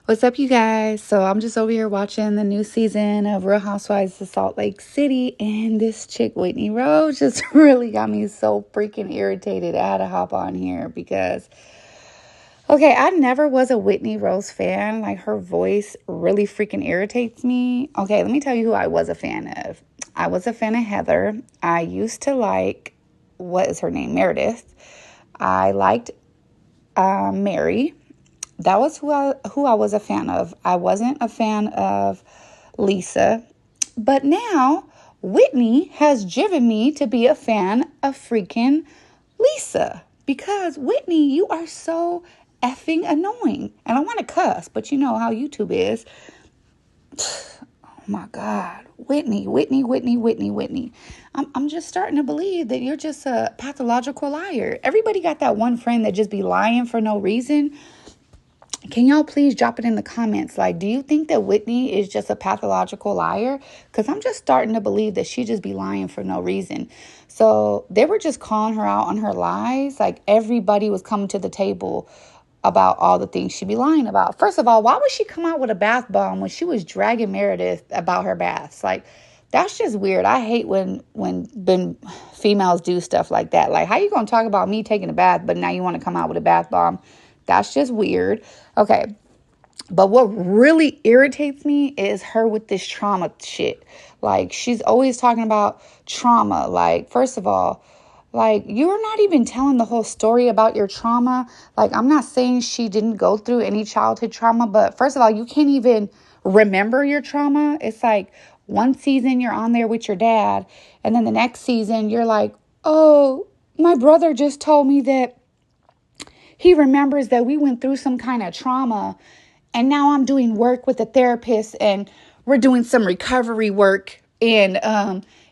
What's up, you guys? So I'm just over here watching the new season of Real Housewives of Salt Lake City, and this chick, Whitney Rose, just really got me so freaking irritated. I had to hop on here because, okay, I never was a Whitney Rose fan. Like, her voice really freaking irritates me. Okay, let me tell you who I was a fan of. I was a fan of Heather. I used to like, what is her name? Meredith. I liked Mary. That was who I was a fan of. I wasn't a fan of Lisa. But now Whitney has driven me to be a fan of freaking Lisa. Because Whitney, you are so effing annoying. And I want to cuss, but you know how YouTube is. Oh my God. Whitney. I'm just starting to believe that you're just a pathological liar. Everybody got that one friend that just be lying for no reason. Can y'all please drop it in the comments? Like, do you think that Whitney is just a pathological liar? Because I'm just starting to believe that she just be lying for no reason. So they were just calling her out on her lies. Like, everybody was coming to the table about all the things she be lying about. First of all, why would she come out with a bath bomb when she was dragging Meredith about her baths? Like, that's just weird. I hate when females do stuff like that. Like, how you going to talk about me taking a bath, but now you want to come out with a bath bomb? That's just weird. Okay. But what really irritates me is her with this trauma shit. Like, she's always talking about trauma. Like, first of all, like, you're not even telling the whole story about your trauma. Like, I'm not saying she didn't go through any childhood trauma, but first of all, you can't even remember your trauma. It's like one season you're on there with your dad, and then the next season you're like, oh, my brother just told me that he remembers that we went through some kind of trauma, and now I'm doing work with a therapist, and we're doing some recovery work, and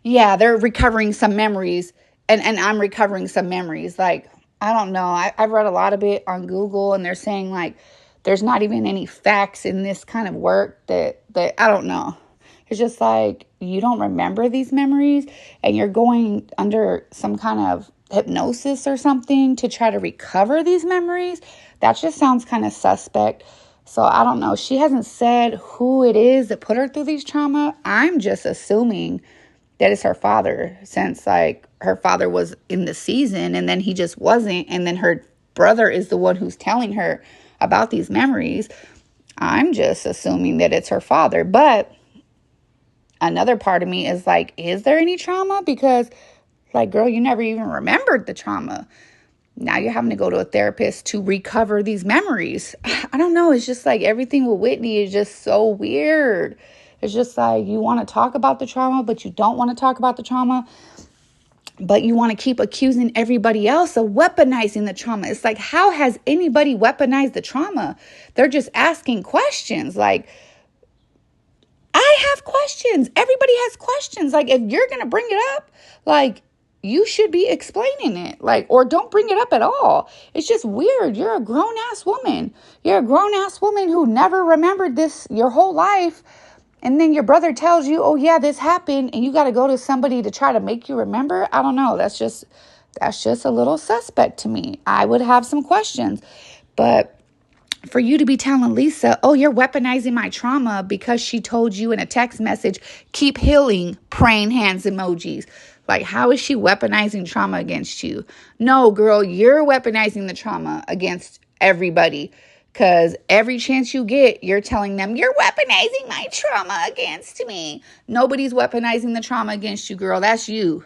they're recovering some memories, and I'm recovering some memories. Like, I don't know. I've read a lot of it on Google, and they're saying, like, there's not even any facts in this kind of work that I don't know. It's just like, you don't remember these memories, and you're going under some kind of hypnosis or something to try to recover these memories. That just sounds kind of suspect. So I don't know. She hasn't said who it is that put her through these trauma. I'm just assuming that it's her father, since like her father was in the season and then he just wasn't. And then her brother is the one who's telling her about these memories. I'm just assuming that it's her father. But another part of me is like, is there any trauma? Because, like, girl, you never even remembered the trauma. Now you're having to go to a therapist to recover these memories. I don't know. It's just like everything with Whitney is just so weird. It's just like, you want to talk about the trauma, but you don't want to talk about the trauma. But you want to keep accusing everybody else of weaponizing the trauma. It's like, how has anybody weaponized the trauma? They're just asking questions. Like, I have questions. Everybody has questions. Like, if you're going to bring it up, like, you should be explaining it, like, or don't bring it up at all. It's just weird. You're a grown-ass woman. You're a grown-ass woman who never remembered this your whole life. And then your brother tells you, oh, yeah, this happened. And you got to go to somebody to try to make you remember. I don't know. That's just a little suspect to me. I would have some questions. But for you to be telling Lisa, oh, you're weaponizing my trauma because she told you in a text message, keep healing, praying hands emojis. Like, how is she weaponizing trauma against you? No, girl, you're weaponizing the trauma against everybody. Because every chance you get, you're telling them, you're weaponizing my trauma against me. Nobody's weaponizing the trauma against you, girl. That's you.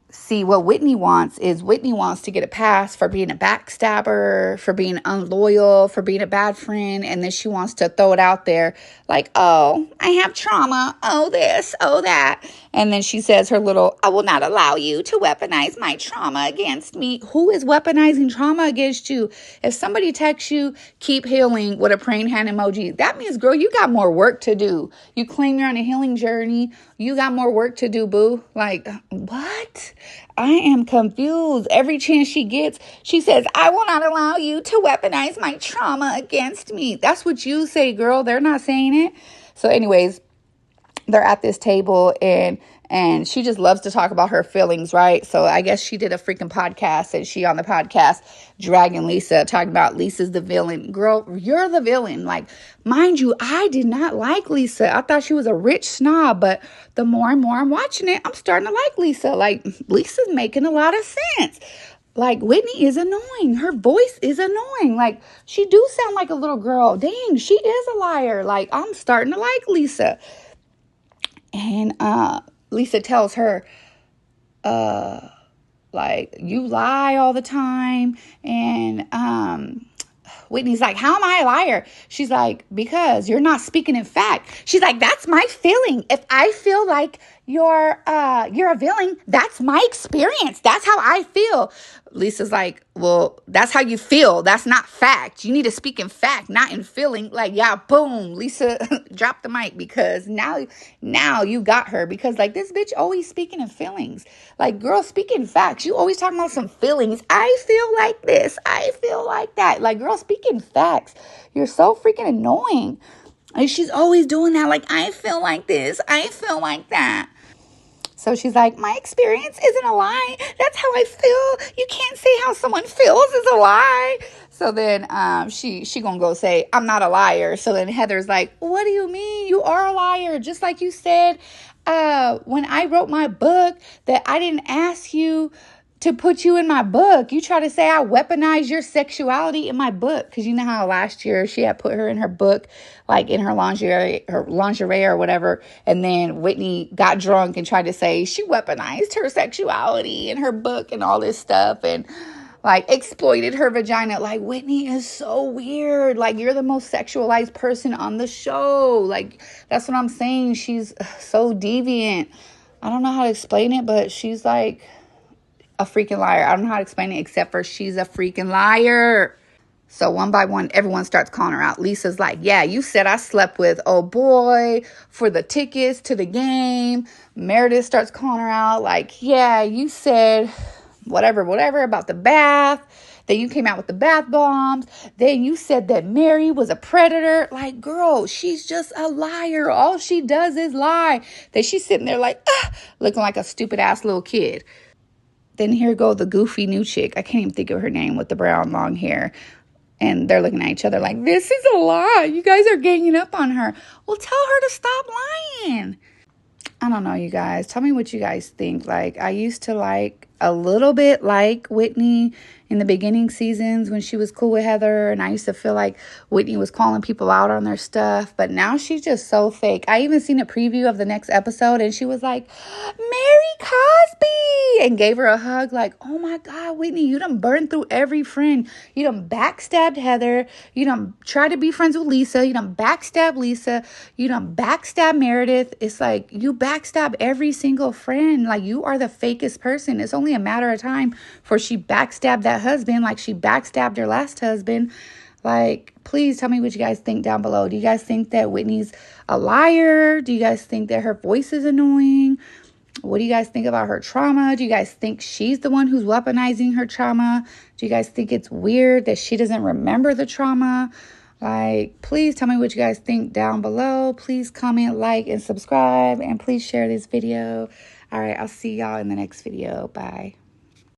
See, what Whitney wants to get a pass for being a backstabber, for being unloyal, for being a bad friend. And then she wants to throw it out there like, oh, I have trauma. Oh, this, oh, that. And then she says her little, I will not allow you to weaponize my trauma against me. Who is weaponizing trauma against you? If somebody texts you, keep healing with a praying hand emoji, that means, girl, you got more work to do. You claim you're on a healing journey. You got more work to do, boo. Like, what? I am confused. Every chance she gets, she says, I will not allow you to weaponize my trauma against me. That's what you say, girl. They're not saying it. So anyways, they're at this table and And she just loves to talk about her feelings, right? So I guess she did a freaking podcast, and she on the podcast dragging Lisa, talking about Lisa's the villain. Girl, you're the villain. Like, mind you, I did not like Lisa. I thought she was a rich snob, but the more and more I'm watching it, I'm starting to like Lisa. Like, Lisa's making a lot of sense. Like, Whitney is annoying. Her voice is annoying. Like, she do sound like a little girl. Dang, she is a liar. Like, I'm starting to like Lisa. And Lisa tells her, like, you lie all the time. And Whitney's like, how am I a liar? She's like, because you're not speaking in fact. She's like, that's my feeling. If I feel like you're a villain, that's my experience. That's how I feel. Lisa's like, well, that's how you feel. That's not fact. You need to speak in fact, not in feeling. Like, yeah, boom. Lisa dropped the mic, because now you got her. Because, like, this bitch always speaking in feelings. Like, girl, speak in facts. You always talking about some feelings. I feel like this. I feel like that. Like, girl, speak in facts. You're so freaking annoying. Like, she's always doing that. Like, I feel like this. I feel like that. So she's like, my experience isn't a lie. That's how I feel. You can't say how someone feels is a lie. So then she gonna go say, I'm not a liar. So then Heather's like, what do you mean? You are a liar. Just like you said when I wrote my book that I didn't ask you to put you in my book. You try to say I weaponized your sexuality in my book. Because you know how last year she had put her in her book, like in her lingerie or whatever. And then Whitney got drunk and tried to say she weaponized her sexuality in her book and all this stuff. And like exploited her vagina. Like, Whitney is so weird. Like, you're the most sexualized person on the show. Like, that's what I'm saying. She's so deviant. I don't know how to explain it, but she's like a freaking liar. I don't know how to explain it except for she's a freaking liar. So one by one, everyone starts calling her out. Lisa's like, yeah, you said I slept with old boy for the tickets to the game. Meredith starts calling her out like, yeah, you said whatever about the bath. Then you came out with the bath bombs. Then you said that Mary was a predator. Like, girl, she's just a liar. All she does is lie. Then she's sitting there like, looking like a stupid ass little kid. Then here go the goofy new chick. I can't even think of her name, with the brown long hair. And they're looking at each other like, this is a lie. You guys are ganging up on her. Well, tell her to stop lying. I don't know, you guys. Tell me what you guys think. Like, I used to like a little bit like Whitney in the beginning seasons when she was cool with Heather. And I used to feel like Whitney was calling people out on their stuff. But now she's just so fake. I even seen a preview of the next episode, and she was like, Mary Cosby, and gave her a hug. Like, oh my God, Whitney, you done burned through every friend. You done backstabbed Heather. You done tried to be friends with Lisa. You done backstabbed Lisa. You done backstabbed Meredith. It's like, you backstab every single friend. Like, you are the fakest person. It's only a matter of time before she backstabbed that husband, like she backstabbed her last husband. Like, please tell me what you guys think down below. Do you guys think that Whitney's a liar? Do you guys think that her voice is annoying? What do you guys think about her trauma? Do you guys think she's the one who's weaponizing her trauma? Do you guys think it's weird that she doesn't remember the trauma? Like, please tell me what you guys think down below. Please comment, like, and subscribe. And please share this video. All right, I'll see y'all in the next video. Bye.